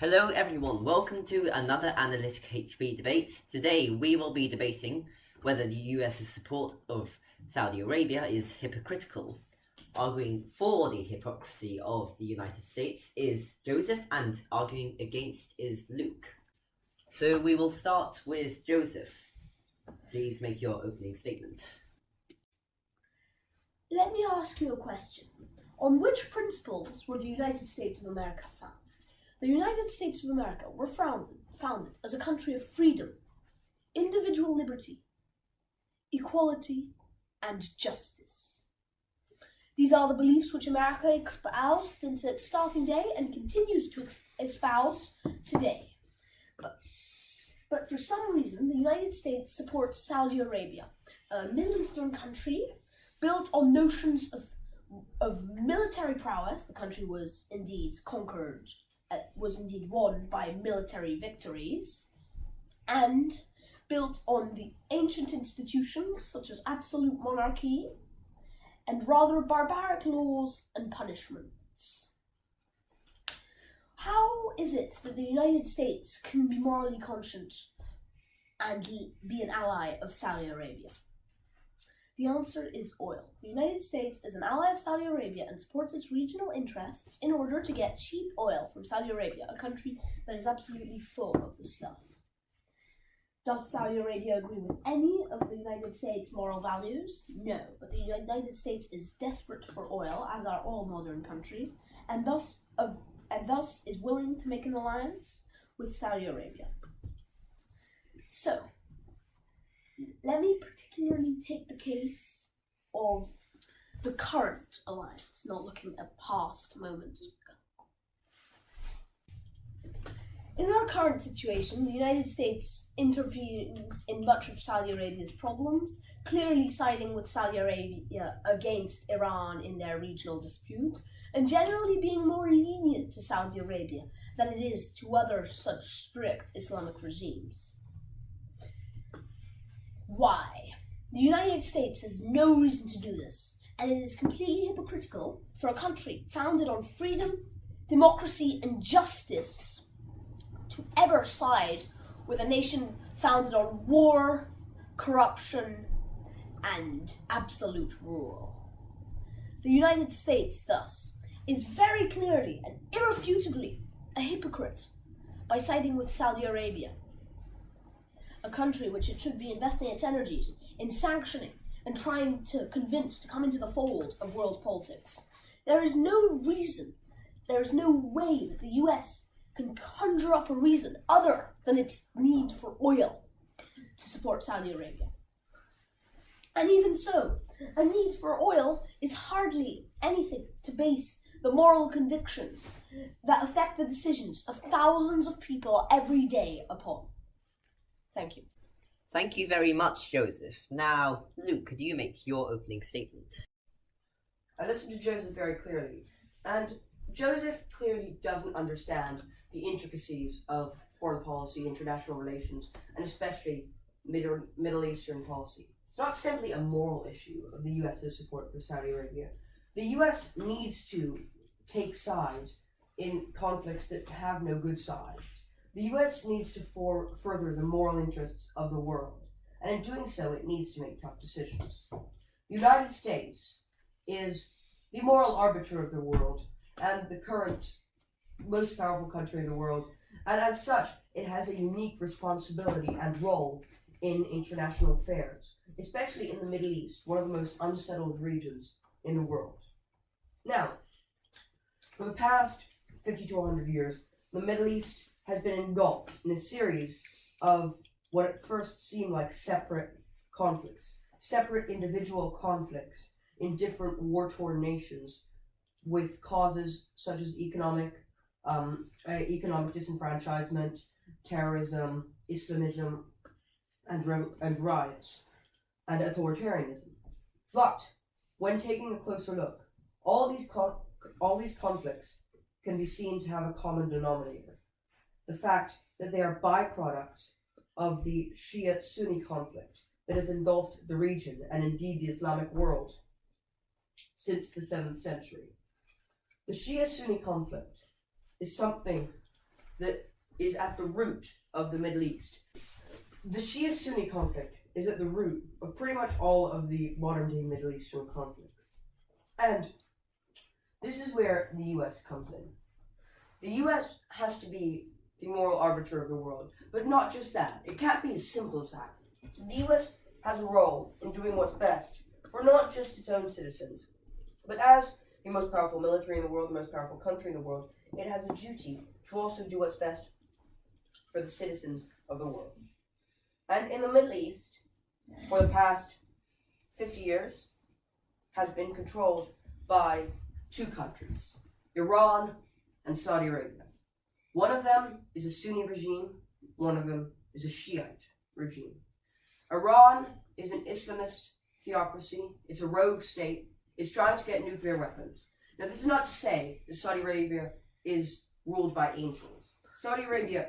Hello everyone, welcome to another Analytic HB debate. Today we will be debating whether the US's support of Saudi Arabia is hypocritical. Arguing for the hypocrisy of the United States is Joseph, and arguing against is Luke. So we will start with Joseph. Please make your opening statement. Let me ask you a question. On which principles were the United States of America founded? The United States of America were founded as a country of freedom, individual liberty, equality, and justice. These are the beliefs which America espoused since its starting day and continues to espouse today. But for some reason, the United States supports Saudi Arabia, a Middle Eastern country built on notions of military prowess. The country was indeed won by military victories, and built on the ancient institutions such as absolute monarchy and rather barbaric laws and punishments. How is it that the United States can be morally conscious and be an ally of Saudi Arabia? The answer is oil. The United States is an ally of Saudi Arabia and supports its regional interests in order to get cheap oil from Saudi Arabia, a country that is absolutely full of the stuff. Does Saudi Arabia agree with any of the United States' moral values? No, but the United States is desperate for oil, as are all modern countries, and thus is willing to make an alliance with Saudi Arabia. So, let me particularly take the case of the current alliance, not looking at past moments. In our current situation, the United States intervenes in much of Saudi Arabia's problems, clearly siding with Saudi Arabia against Iran in their regional dispute, and generally being more lenient to Saudi Arabia than it is to other such strict Islamic regimes. Why? The United States has no reason to do this, and it is completely hypocritical for a country founded on freedom, democracy, and justice to ever side with a nation founded on war, corruption, and absolute rule. The United States, thus, is very clearly and irrefutably a hypocrite by siding with Saudi Arabia, a country which it should be investing its energies in sanctioning and trying to convince to come into the fold of world politics. There is no way that the US can conjure up a reason other than its need for oil to support Saudi Arabia. And even so, a need for oil is hardly anything to base the moral convictions that affect the decisions of thousands of people every day upon. Thank you. Thank you very much, Joseph. Now, Luke, could you make your opening statement? I listened to Joseph very clearly, and Joseph clearly doesn't understand the intricacies of foreign policy, international relations, and especially Middle Eastern policy. It's not simply a moral issue of the US's support for Saudi Arabia. The US needs to take sides in conflicts that have no good sides. The US needs to further the moral interests of the world, and in doing so, it needs to make tough decisions. The United States is the moral arbiter of the world and the current most powerful country in the world, and as such, it has a unique responsibility and role in international affairs, especially in the Middle East, one of the most unsettled regions in the world. Now, for the past 50 to 100 years, the Middle East has been engulfed in a series of what at first seemed like separate conflicts, separate individual conflicts in different war-torn nations with causes such as economic disenfranchisement, terrorism, Islamism, and riots, and authoritarianism. But when taking a closer look, all these conflicts can be seen to have a common denominator: the fact that they are byproducts of the Shia-Sunni conflict that has engulfed the region and indeed the Islamic world since the 7th century. The Shia-Sunni conflict is something that is at the root of the Middle East. The Shia-Sunni conflict is at the root of pretty much all of the modern-day Middle Eastern conflicts. And this is where the US comes in. The US has to be the moral arbiter of the world, but not just that. It can't be as simple as that. The US has a role in doing what's best for not just its own citizens, but as the most powerful military in the world, the most powerful country in the world, it has a duty to also do what's best for the citizens of the world. And in the Middle East, for the past 50 years, has been controlled by two countries, Iran and Saudi Arabia. One of them is a Sunni regime, one of them is a Shiite regime. Iran is an Islamist theocracy, it's a rogue state, it's trying to get nuclear weapons. Now, this is not to say that Saudi Arabia is ruled by angels. Saudi Arabia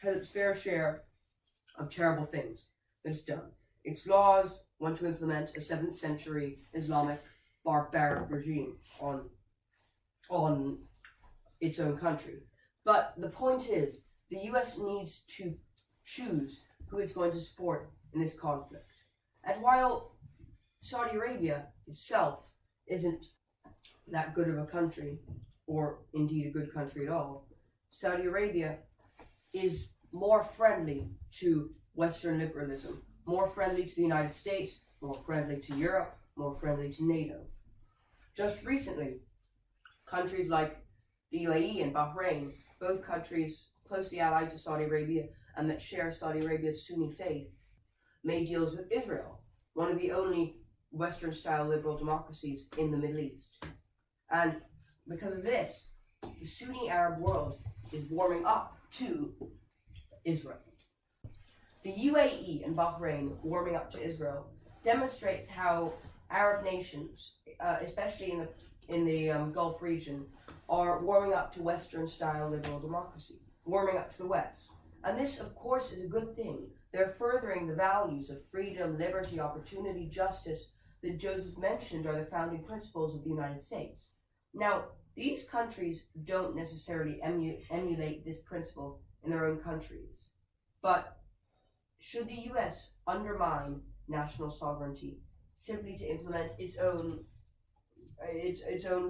has its fair share of terrible things that it's done. Its laws want to implement a 7th century Islamic barbaric regime on its own country. But the point is, the US needs to choose who it's going to support in this conflict. And while Saudi Arabia itself isn't that good of a country, or indeed a good country at all, Saudi Arabia is more friendly to Western liberalism, more friendly to the United States, more friendly to Europe, more friendly to NATO. Just recently, countries like the UAE and Bahrain, both countries closely allied to Saudi Arabia and that share Saudi Arabia's Sunni faith, made deals with Israel, one of the only Western-style liberal democracies in the Middle East. And because of this, the Sunni Arab world is warming up to Israel. The UAE and Bahrain warming up to Israel demonstrates how Arab nations, especially in the Gulf region, are warming up to Western-style liberal democracy, warming up to the West. And this, of course, is a good thing. They're furthering the values of freedom, liberty, opportunity, justice that Joseph mentioned are the founding principles of the United States. Now, these countries don't necessarily emulate this principle in their own countries. But should the US undermine national sovereignty simply to implement its own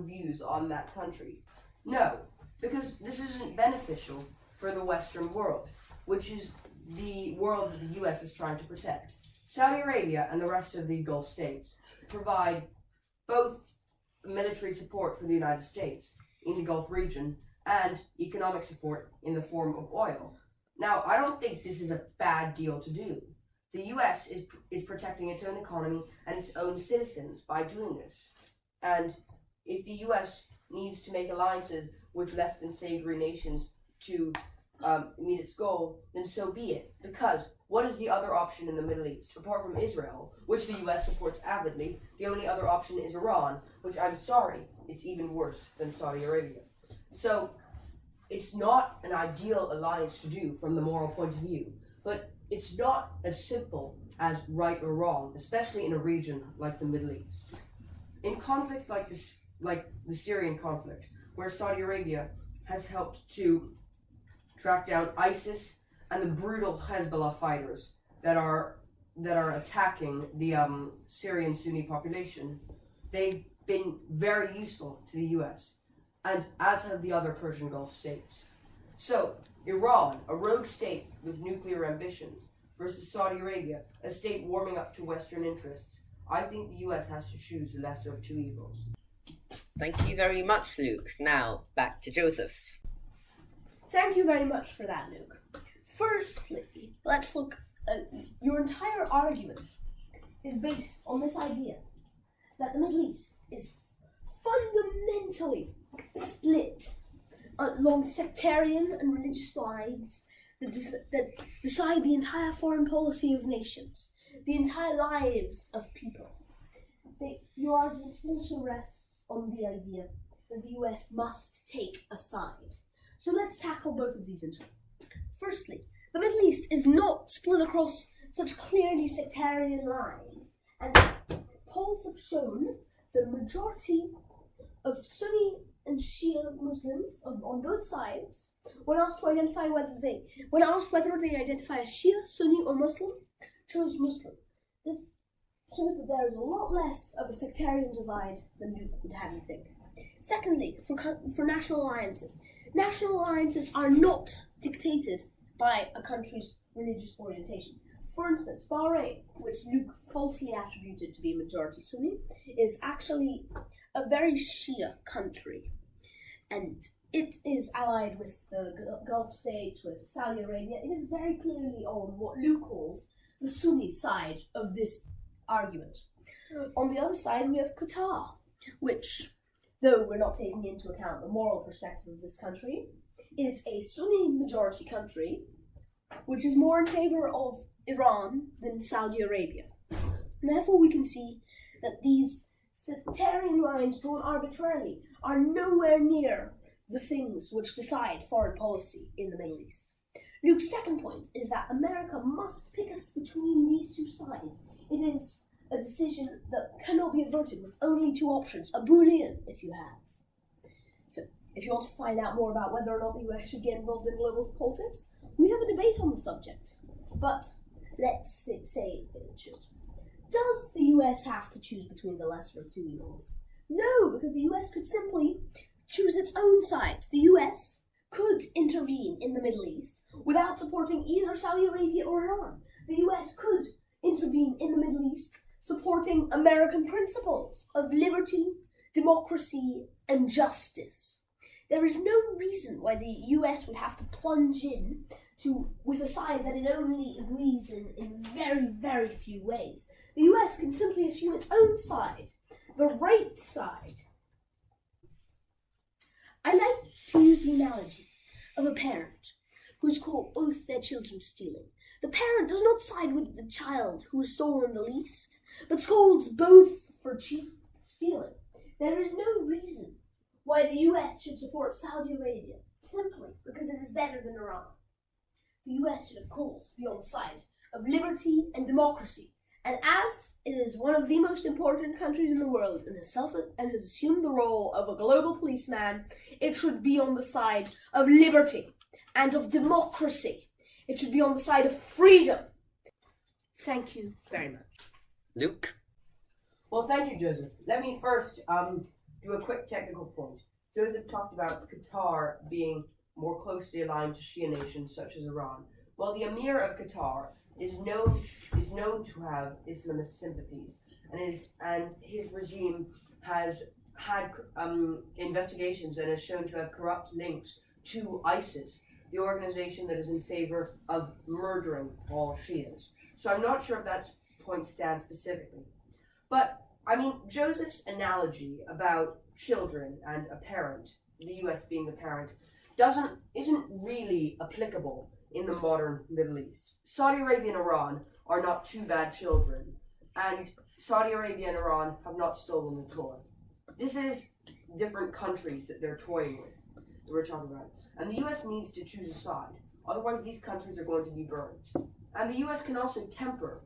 views on that country? No, because this isn't beneficial for the Western world, which is the world that the US is trying to protect. Saudi Arabia and the rest of the Gulf states provide both military support for the United States in the Gulf region and economic support in the form of oil. Now, I don't think this is a bad deal to do. The US is protecting its own economy and its own citizens by doing this. And if the US needs to make alliances with less than savory nations to meet its goal, then so be it. Because what is the other option in the Middle East? Apart from Israel, which the US supports avidly, the only other option is Iran, which I'm sorry is even worse than Saudi Arabia. So it's not an ideal alliance to do from the moral point of view, but it's not as simple as right or wrong, especially in a region like the Middle East. In conflicts like this, like the Syrian conflict, where Saudi Arabia has helped to track down ISIS and the brutal Hezbollah fighters that are attacking the Syrian Sunni population, they've been very useful to the US, and as have the other Persian Gulf states. So, Iran, a rogue state with nuclear ambitions, versus Saudi Arabia, a state warming up to Western interests, I think the US has to choose the lesser of two evils. Thank you very much, Luke. Now, back to Joseph. Thank you very much for that, Luke. Firstly, let's look at your entire argument is based on this idea that the Middle East is fundamentally split along sectarian and religious lines that decide the entire foreign policy of nations, the entire lives of people. Your argument also rests on the idea that the US must take a side. So let's tackle both of these in turn. Firstly, the Middle East is not split across such clearly sectarian lines, and polls have shown the majority of Sunni and Shia Muslims on both sides, when asked whether they identify as Shia, Sunni, or Muslim, chose Muslim. This shows that there is a lot less of a sectarian divide than you would have you think. Secondly, for national alliances. National alliances are not dictated by a country's religious orientation. For instance, Bahrain, which Luke falsely attributed to be majority Sunni, is actually a very Shia country. And it is allied with the Gulf states, with Saudi Arabia. It is very clearly on what Luke calls the Sunni side of this argument. On the other side, we have Qatar, which, though we're not taking into account the moral perspective of this country, is a Sunni majority country, which is more in favor of Iran than Saudi Arabia. Therefore, we can see that these sectarian lines drawn arbitrarily are nowhere near the things which decide foreign policy in the Middle East. Luke's second point is that America must pick us between these two sides. It is a decision that cannot be averted with only two options, a Boolean if you have. So, if you want to find out more about whether or not the US should get involved in global politics, we have a debate on the subject. But let's say it should. Does the US have to choose between the lesser of two evils? No, because the US could simply choose its own side. The US could intervene in the Middle East without supporting either Saudi Arabia or Iran. The US could intervene in the Middle East supporting American principles of liberty, democracy, and justice. There is no reason why the US would have to plunge in with a side that it only agrees in very, very few ways. The US can simply assume its own side, the right side. I like to use the analogy of a parent who has caught both their children stealing. The parent does not side with the child who has stolen the least, but scolds both for cheap stealing. There is no reason why the US should support Saudi Arabia simply because it is better than Iran. The US should, of course, be on the side of liberty and democracy, and as it is one of the most important countries in the world and has assumed the role of a global policeman, it should be on the side of liberty and of democracy. It should be on the side of freedom. Thank you very much. Luke? Well, thank you, Joseph. Let me first do a quick technical point. Joseph talked about Qatar being more closely aligned to Shia nations such as Iran. Well, the Emir of Qatar is known to have Islamist sympathies, and his regime has had investigations and is shown to have corrupt links to ISIS, the organization that is in favor of murdering all Shias. So I'm not sure if that point stands specifically. But, I mean, Joseph's analogy about children and a parent, the US being the parent, isn't really applicable in the modern Middle East. Saudi Arabia and Iran are not two bad children, and Saudi Arabia and Iran have not stolen the toy. This is different countries that they're toying with, that we're talking about. And the US needs to choose a side, otherwise these countries are going to be burned. And the US can also temper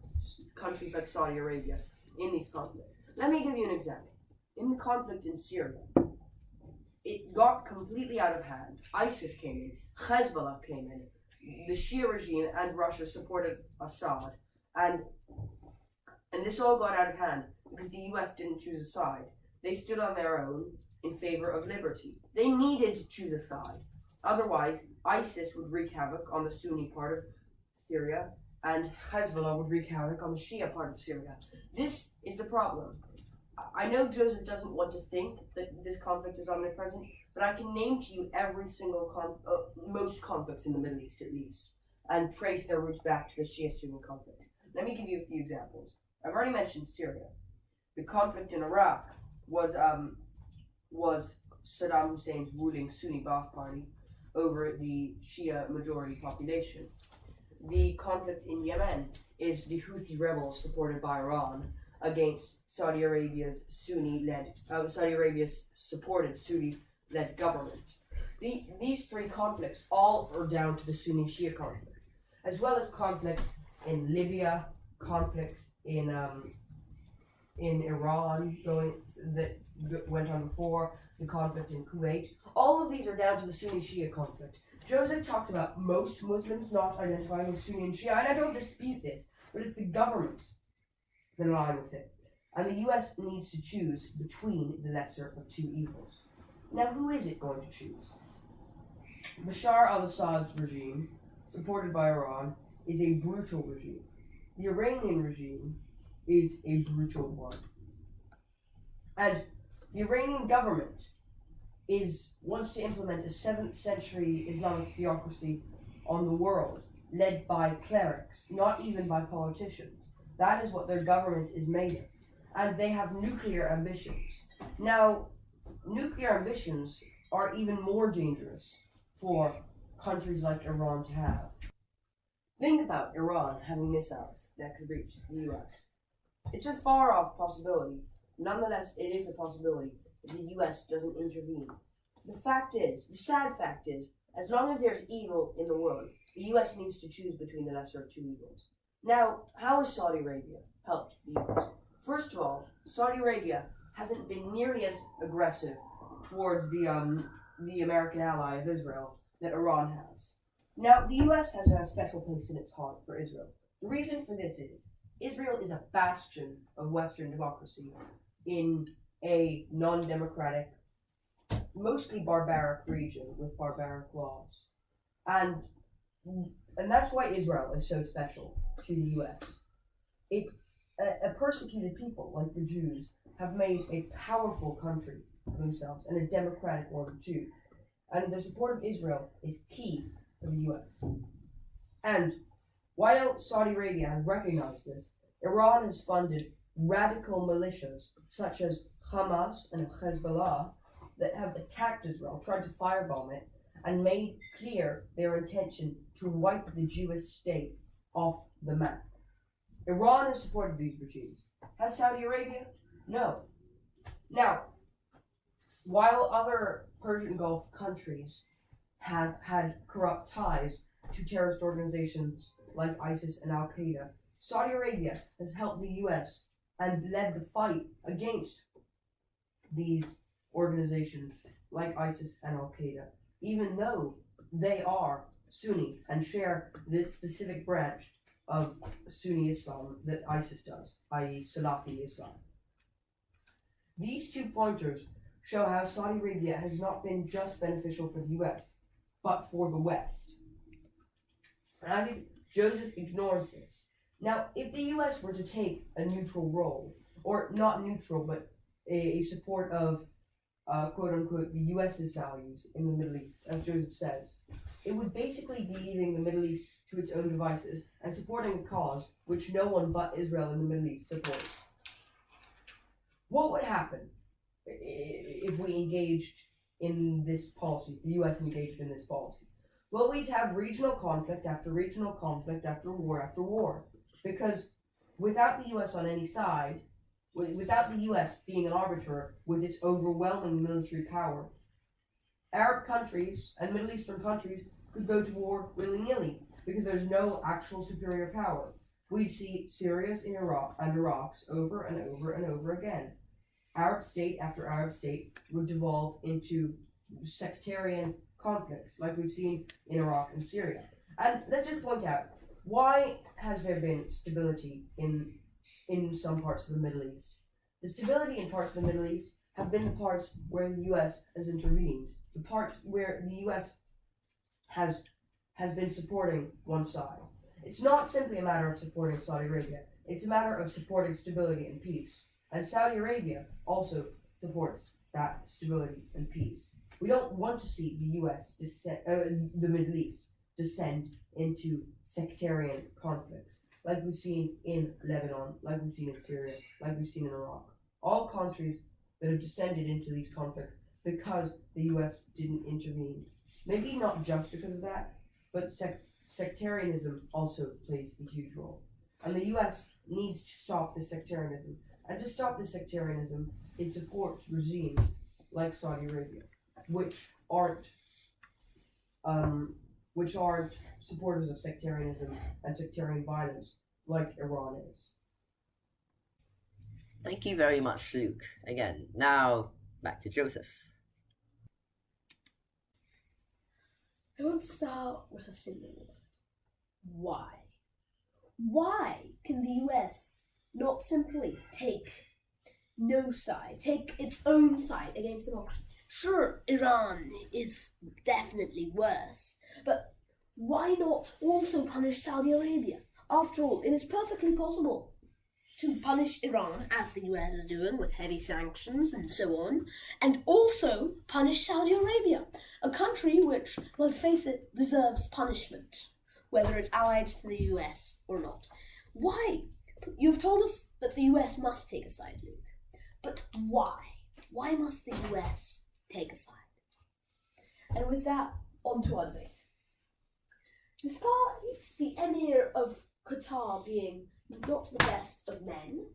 countries like Saudi Arabia in these conflicts. Let me give you an example. In the conflict in Syria, it got completely out of hand. ISIS came in, Hezbollah came in, the Shia regime and Russia supported Assad, and this all got out of hand because the US didn't choose a side. They stood on their own in favor of liberty. They needed to choose a side. Otherwise, ISIS would wreak havoc on the Sunni part of Syria, and Hezbollah would wreak havoc on the Shia part of Syria. This is the problem. I know Joseph doesn't want to think that this conflict is omnipresent, but I can name to you every single most conflicts in the Middle East at least, and trace their roots back to the Shia-Sunni conflict. Let me give you a few examples. I've already mentioned Syria. The conflict in Iraq was Saddam Hussein's ruling Sunni Ba'ath Party over the Shia majority population. The conflict in Yemen is the Houthi rebels supported by Iran against Saudi Arabia's supported Sunni-led government. These three conflicts all are down to the Sunni-Shia conflict, as well as conflicts in Libya, conflicts in Iran that went on before, the conflict in Kuwait. All of these are down to the Sunni-Shia conflict. Joseph talked about most Muslims not identifying with Sunni and Shia, and I don't dispute this, but it's the governments that align with it. And the US needs to choose between the lesser of two evils. Now, who is it going to choose? Bashar al-Assad's regime, supported by Iran, is a brutal regime. The Iranian regime is a brutal one. And the Iranian government wants to implement a 7th century Islamic theocracy on the world, led by clerics, not even by politicians. That is what their government is made of. And they have nuclear ambitions. Now, nuclear ambitions are even more dangerous for countries like Iran to have. Think about Iran having missiles that could reach the US. It's a far off possibility. Nonetheless, it is a possibility if the US doesn't intervene. The sad fact is, as long as there's evil in the world, the US needs to choose between the lesser of two evils. Now, how has Saudi Arabia helped the US? First of all, Saudi Arabia hasn't been nearly as aggressive towards the American ally of Israel that Iran has. Now, the US has a special place in its heart for Israel. The reason for this is, Israel is a bastion of Western democracy in a non-democratic, mostly barbaric region with barbaric laws. And that's why Israel is so special to the US. A persecuted people like the Jews have made a powerful country for themselves, and a democratic one too. And the support of Israel is key for the US. And while Saudi Arabia has recognized this, Iran has funded radical militias such as Hamas and Hezbollah that have attacked Israel, tried to firebomb it, and made clear their intention to wipe the Jewish state off the map. Iran has supported these regimes. Has Saudi Arabia? No. Now, while other Persian Gulf countries have had corrupt ties to terrorist organizations like ISIS and Al-Qaeda, Saudi Arabia has helped the US and led the fight against these organizations like ISIS and Al-Qaeda, even though they are Sunni and share this specific branch of Sunni Islam that ISIS does, i.e. Salafi Islam. These 2 pointers show how Saudi Arabia has not been just beneficial for the US, but for the West. And I think Joseph ignores this. Now, if the US were to take a neutral role, or not neutral, but a support of, quote-unquote, the US's values in the Middle East, as Joseph says, it would basically be leaving the Middle East to its own devices and supporting a cause which no one but Israel in the Middle East supports. What would happen if we engaged in this policy, the US engaged in this policy? Well, we'd have regional conflict after regional conflict after war, because without the US on any side, without the US being an arbiter with its overwhelming military power, Arab countries and Middle Eastern countries could go to war willy-nilly because there's no actual superior power. We'd see Syria's and Iraq's over and over and over again. Arab state after Arab state would devolve into sectarian conflicts like we've seen in Iraq and Syria. And let's just point out, why has there been stability in some parts of the Middle East? The stability in parts of the Middle East have been the parts where the US has intervened, the parts where the US has been supporting one side. It's not simply a matter of supporting Saudi Arabia, it's a matter of supporting stability and peace. And Saudi Arabia also supports that stability and peace. We don't want to see the US, the Middle East, descend into sectarian conflicts, like we've seen in Lebanon, like we've seen in Syria, like we've seen in Iraq. All countries that have descended into these conflicts because the US didn't intervene. Maybe not just because of that, but sectarianism also plays a huge role. And the US needs to stop this sectarianism. And to stop this sectarianism, it supports regimes like Saudi Arabia, which aren't supporters of sectarianism and sectarian violence like Iran is. Thank you very much, Luke. Again, now back to Joseph. I want to start with a single word. Why? Why can the US not simply take no side, take its own side against democracy? Sure, Iran is definitely worse, but why not also punish Saudi Arabia? After all, it is perfectly possible to punish Iran, as the US is doing with heavy sanctions and so on, and also punish Saudi Arabia, a country which, let's face it, deserves punishment, whether it's allied to the US or not. Why? You've told us that the US must take a side, Luke. But why? Why must the US take a side? And with that, on to our debate. Despite the Emir of Qatar being not the best of men,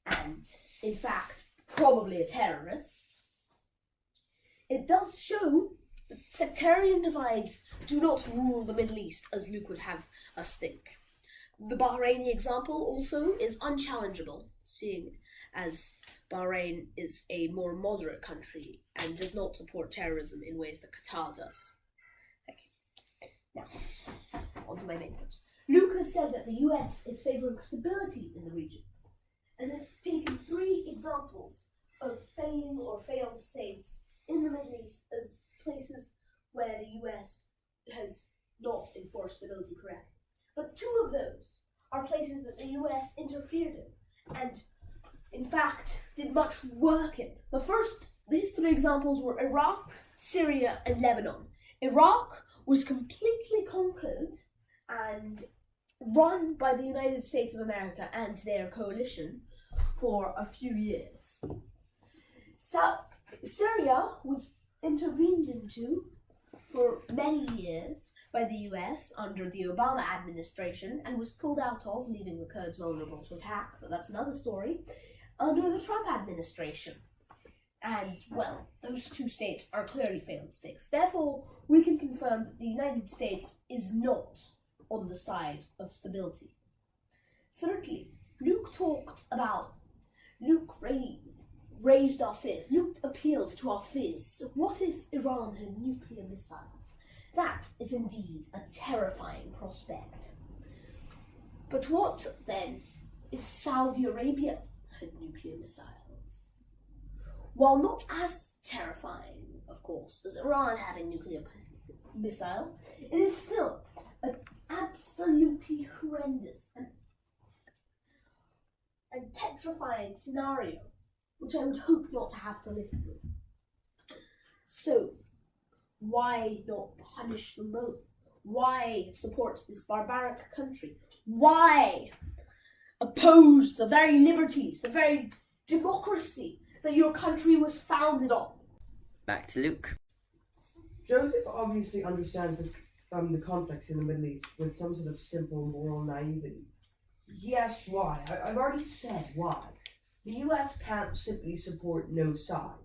and in fact probably a terrorist, it does show that sectarian divides do not rule the Middle East as Luke would have us think. The Bahraini example also is unchallengeable, seeing as Bahrain is a more moderate country and does not support terrorism in ways that Qatar does. Thank you. Now, on to my main points. Luke has said that the US is favouring stability in the region and has taken 3 examples of failing or failed states in the Middle East as places where the US has not enforced stability correctly. But 2 of those are places that the US interfered in and, in fact, did much work in. These 3 examples were Iraq, Syria, and Lebanon. Iraq was completely conquered and run by the United States of America and their coalition for a few years. Syria was intervened into for many years by the US under the Obama administration and was pulled out of, leaving the Kurds vulnerable to attack, but that's another story, under the Trump administration. And, well, those 2 states are clearly failed states. Therefore, we can confirm that the United States is not on the side of stability. Thirdly, Luke raised our fears. Luke appealed to our fears. What if Iran had nuclear missiles? That is indeed a terrifying prospect. But what, then, if Saudi Arabia had nuclear missiles? While not as terrifying, of course, as Iran having nuclear missiles, it is still an absolutely horrendous and petrifying scenario, which I would hope not to have to live through. So, why not punish them both? Why support this barbaric country? Why oppose the very liberties, the very democracy that your country was founded on? Back to Luke. Joseph obviously understands the conflicts in the Middle East with some sort of simple moral naivety. Yes, why? I've already said why. The US can't simply support no side.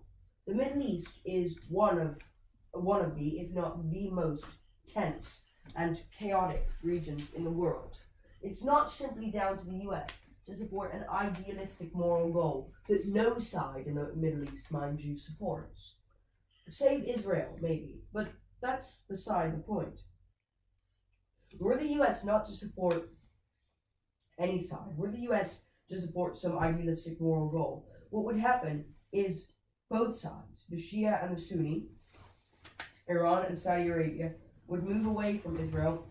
The Middle East is one of the, if not the most tense and chaotic regions in the world. It's not simply down to the US to support an idealistic moral goal that no side in the Middle East, mind you, supports. Save Israel, maybe, but that's beside the point. Were the US not to support any side, were the US to support some idealistic moral goal, what would happen is both sides, the Shia and the Sunni, Iran and Saudi Arabia, would move away from Israel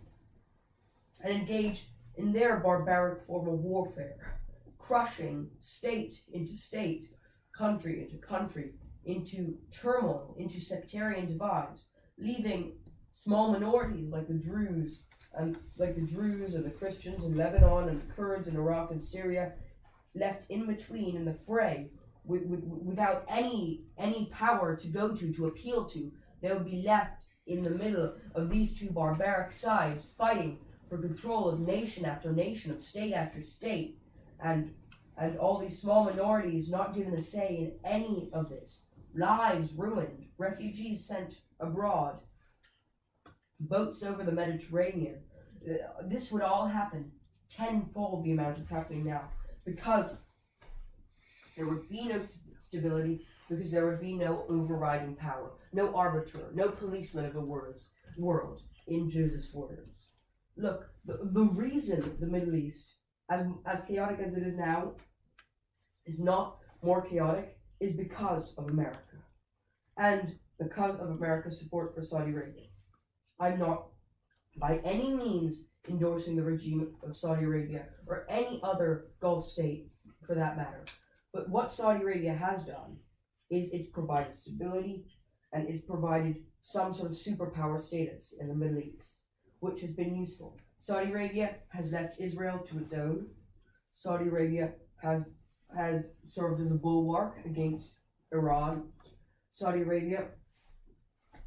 and engage in their barbaric form of warfare, crushing state into state, country into country, into turmoil, into sectarian divides, leaving small minorities like the Druze and the Christians in Lebanon and the Kurds in Iraq and Syria left in between in the fray without any power to go to appeal to. They would be left in the middle of these 2 barbaric sides fighting for control of nation after nation, of state after state, and all these small minorities not given a say in any of this. Lives ruined, refugees sent abroad, boats over the Mediterranean. This would all happen tenfold the amount it's happening now, because there would be no stability, because there would be no overriding power, no arbiter, no policeman of the world, in Joseph's words. Look, the reason the Middle East, as chaotic as it is now, is not more chaotic is because of America. And because of America's support for Saudi Arabia. I'm not by any means endorsing the regime of Saudi Arabia or any other Gulf state for that matter. But what Saudi Arabia has done is it's provided stability and it's provided some sort of superpower status in the Middle East, which has been useful. Saudi Arabia has left Israel to its own. Saudi Arabia has served as a bulwark against Iran. Saudi Arabia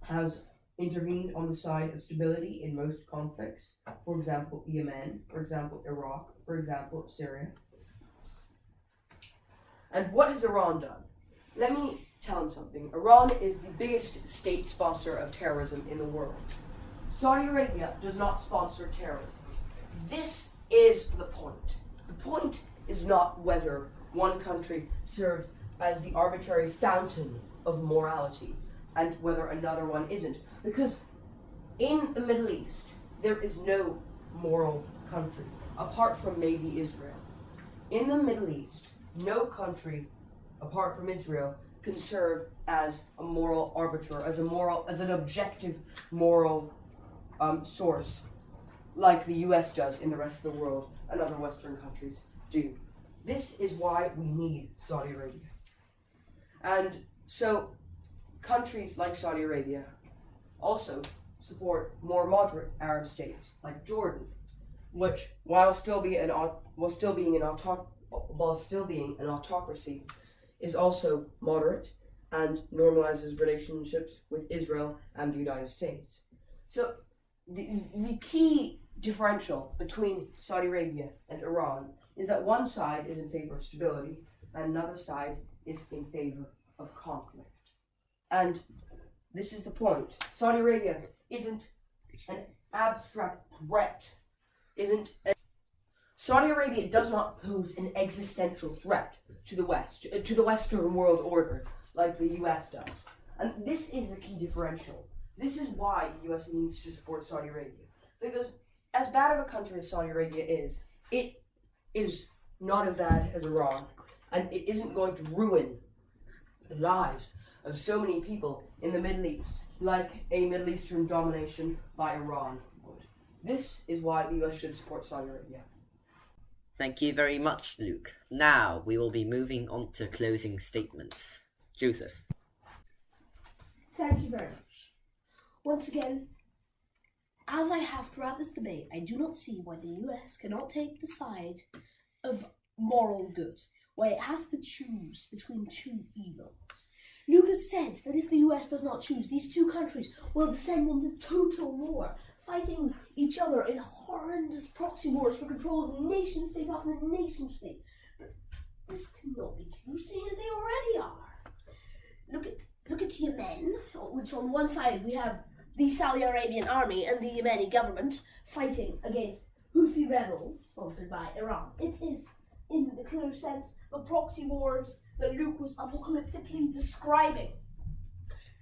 has intervened on the side of stability in most conflicts. For example, Yemen, for example, Iraq, for example, Syria. And what has Iran done? Let me tell him something. Iran is the biggest state sponsor of terrorism in the world. Saudi Arabia does not sponsor terrorism. This is the point. The point is not whether one country serves as the arbitrary fountain of morality and whether another one isn't. Because in the Middle East, there is no moral country, apart from maybe Israel. In the Middle East, no country, apart from Israel, can serve as a moral arbiter, as an objective moral source, like the US does in the rest of the world and other Western countries do. This is why we need Saudi Arabia. And so, countries like Saudi Arabia also support more moderate Arab states like Jordan, which, while still being an autocracy, is also moderate and normalizes relationships with Israel and the United States. So the key differential between Saudi Arabia and Iran is that one side is in favor of stability and another side is in favor of conflict. And this is the point. Saudi Arabia isn't an abstract threat, Saudi Arabia does not pose an existential threat to the West, to the Western world order, like the US does. And this is the key differential. This is why the US needs to support Saudi Arabia. Because as bad of a country as Saudi Arabia is, it is not as bad as Iran. And it isn't going to ruin the lives of so many people in the Middle East, like a Middle Eastern domination by Iran would. This is why the US should support Saudi Arabia. Thank you very much, Luke. Now we will be moving on to closing statements. Joseph. Thank you very much. Once again, as I have throughout this debate, I do not see why the US cannot take the side of moral good, why it has to choose between two evils. Luke has said that if the US does not choose, these two countries will descend into total war, fighting each other in horrendous proxy wars for control of nation state after nation state. But this cannot be true, seeing as they already are. Look at Yemen, which on one side we have the Saudi Arabian army and the Yemeni government fighting against Houthi rebels sponsored by Iran. It is, in the clear sense, the proxy wars that Luke was apocalyptically describing.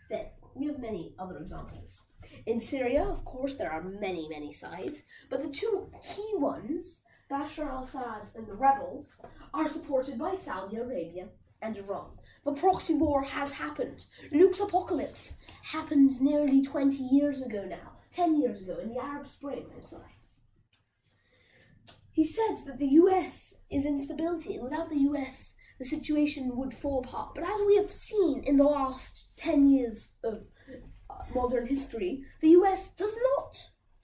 Then we have many other examples. In Syria, of course, there are many, many sides, but the two key ones, Bashar al-Assad and the rebels, are supported by Saudi Arabia and Iran. The proxy war has happened. Luke's apocalypse happened nearly 20 years ago now, 10 years ago, in the Arab Spring, I'm sorry. He said that the US is instability, and without the US, the situation would fall apart. But as we have seen in the last 10 years of modern history, the US does not,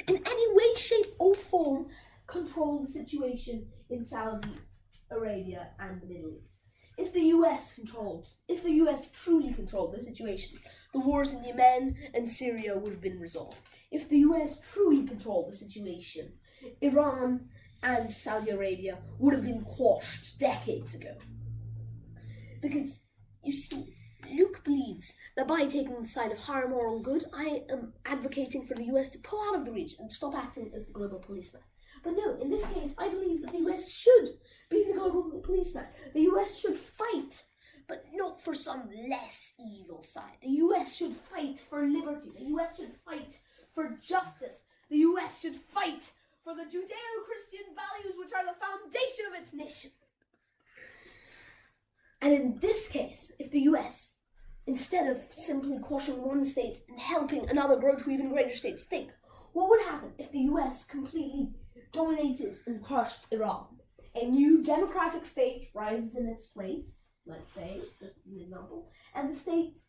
in any way, shape, or form, control the situation in Saudi Arabia and the Middle East. If the US truly controlled the situation, the wars in Yemen and Syria would have been resolved. If the US truly controlled the situation, Iran and Saudi Arabia would have been quashed decades ago. Because, you see, Luke believes that by taking the side of higher moral good, I am advocating for the US to pull out of the region and stop acting as the global policeman. But no, in this case, I believe that the US should be the global policeman. The US should fight but not for some less evil side. The US should fight for liberty. The US should fight for justice. The US should fight for the Judeo-Christian values which are the foundation of its nation. And in this case, if the US, instead of simply crushing one state and helping another grow to even greater states, think, what would happen if the US completely dominated and crushed Iran? A new democratic state rises in its place, let's say, just as an example, and the state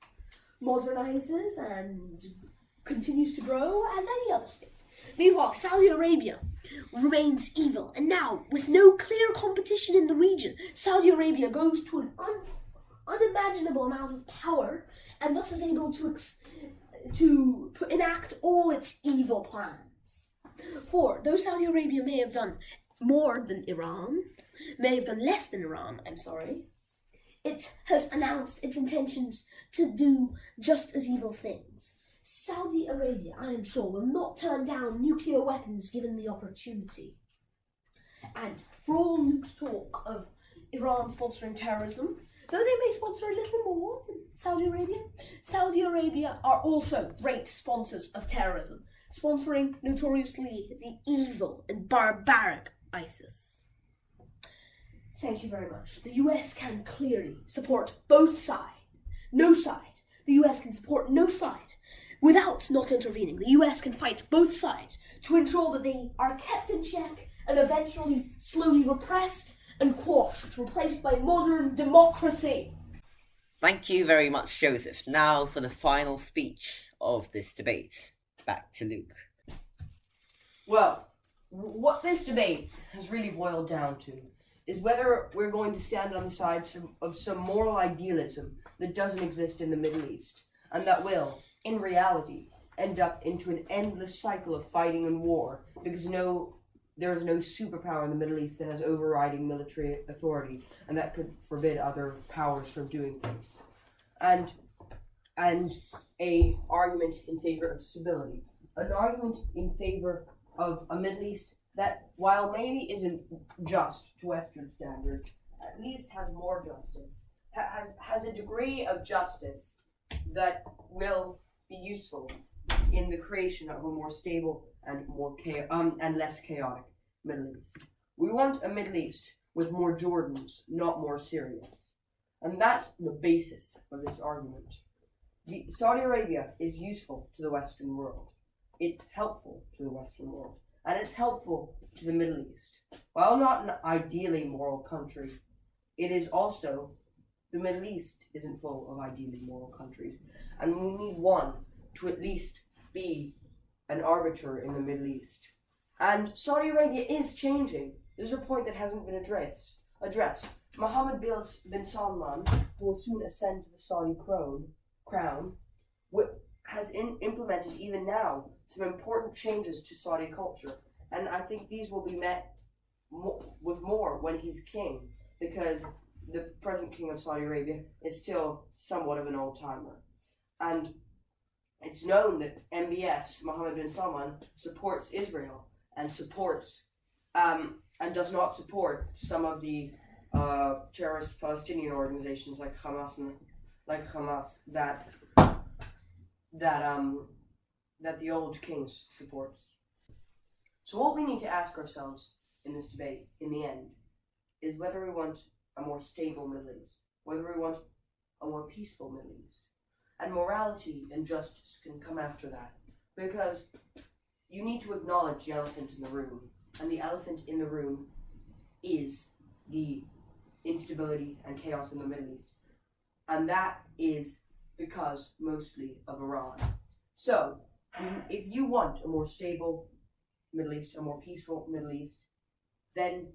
modernizes and continues to grow as any other state. Meanwhile, Saudi Arabia remains evil, and now, with no clear competition in the region, Saudi Arabia goes to an unimaginable amount of power, and thus is able to enact all its evil plans. For though Saudi Arabia may have done more than Iran, may have done less than Iran, it has announced its intentions to do just as evil things. Saudi Arabia, I am sure, will not turn down nuclear weapons given the opportunity. And for all Luke's talk of Iran sponsoring terrorism, though they may sponsor a little more than Saudi Arabia are also great sponsors of terrorism, sponsoring notoriously the evil and barbaric ISIS. Thank you very much. The US can clearly support both sides. No side. The US can support no side without not intervening. The US can fight both sides to ensure that they are kept in check and eventually slowly repressed and quashed, replaced by modern democracy. Thank you very much, Joseph. Now for the final speech of this debate. Back to Luke. Well, what this debate has really boiled down to is whether we're going to stand on the side of some moral idealism that doesn't exist in the Middle East, and that will, in reality, end up into an endless cycle of fighting and war, because there is no superpower in the Middle East that has overriding military authority, and that could forbid other powers from doing things. And a argument in favor of stability, an argument in favor of a Middle East that, while maybe isn't just to Western standards, at least has more justice, has a degree of justice that will be useful in the creation of a more stable and and less chaotic Middle East. We want a Middle East with more Jordans, not more Syrians. And that's the basis of this argument. Saudi Arabia is useful to the Western world. It's helpful to the Western world. And it's helpful to the Middle East. While not an ideally moral country, it is also, the Middle East isn't full of ideally moral countries. And we need one to at least be an arbiter in the Middle East. And Saudi Arabia is changing. There's a point that hasn't been addressed. Mohammed bin Salman, who will soon ascend to the Saudi crown, has implemented even now some important changes to Saudi culture. And I think these will be met with more when he's king, because the present king of Saudi Arabia is still somewhat of an old-timer. And it's known that MBS, Mohammed bin Salman, supports Israel and does not support some of the terrorist Palestinian organizations like Hamas that the old king supports. So what we need to ask ourselves in this debate, in the end, is whether we want a more stable Middle East, whether we want a more peaceful Middle East. And morality and justice can come after that, because you need to acknowledge the elephant in the room, and the elephant in the room is the instability and chaos in the Middle East. And that is because mostly of Iran. So, if you want a more stable Middle East, a more peaceful Middle East, then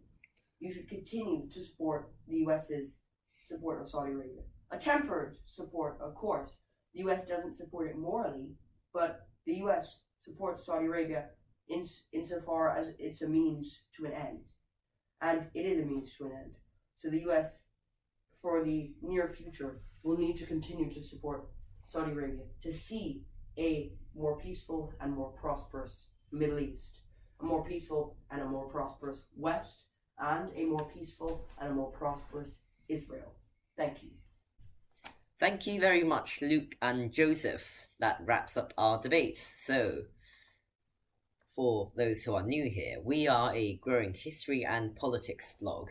you should continue to support the US's support of Saudi Arabia. A tempered support, of course. The US doesn't support it morally, but the US supports Saudi Arabia insofar as it's a means to an end. And it is a means to an end. So the US, for the near future, will need to continue to support Saudi Arabia to see a more peaceful and more prosperous Middle East, a more peaceful and a more prosperous West, and a more peaceful and a more prosperous Israel. Thank you. Thank you very much, Luke and Joseph. That wraps up our debate. So, for those who are new here, we are a growing history and politics blog.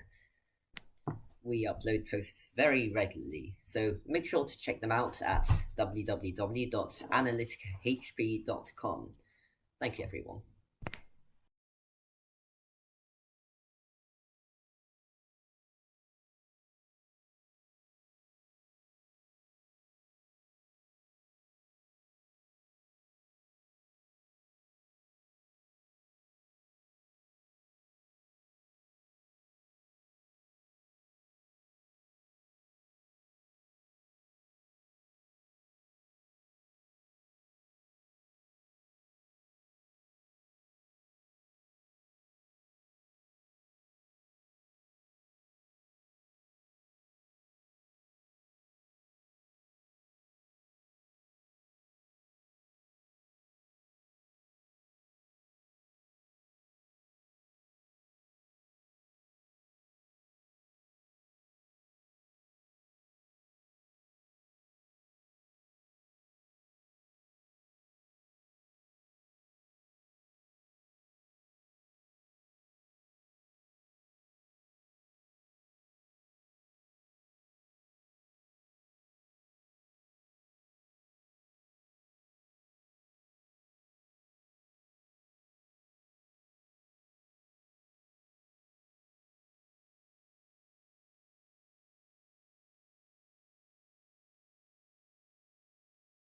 We upload posts very regularly, so make sure to check them out at www.analyticahp.com. Thank you, everyone.